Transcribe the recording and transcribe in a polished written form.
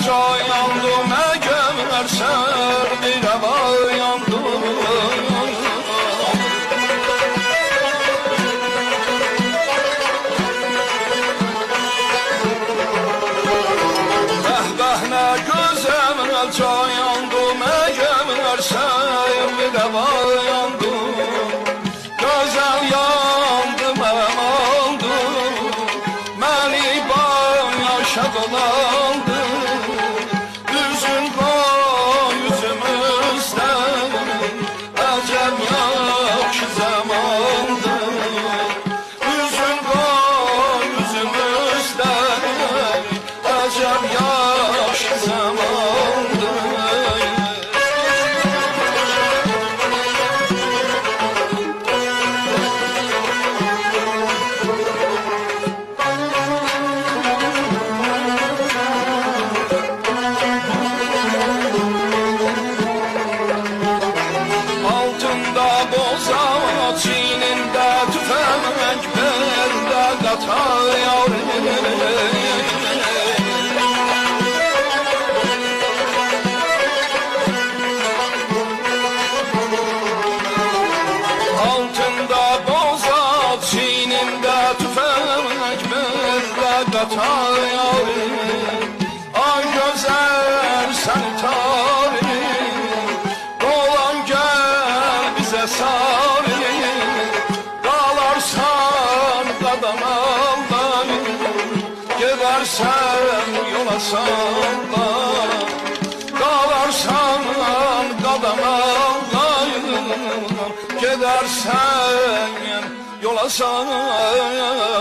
yandım eğer ser bir hava yandım. Ne güzel çay yandım eğer ser bir hava yandım. Güzel yandım oldu beni yaşadılandı. Üzün koy yüzümüzden acem yakşı zamandı. Üzün koy yüzümüzden acem yakşı zamandı. Çininde tüfek belde katıyor. Altında boza çininde tüfek belde katıyor. Ay güzel seni tarih dolan gel bize sar. Gidersen yola salla, dalarsan kadama gidersen yola salla.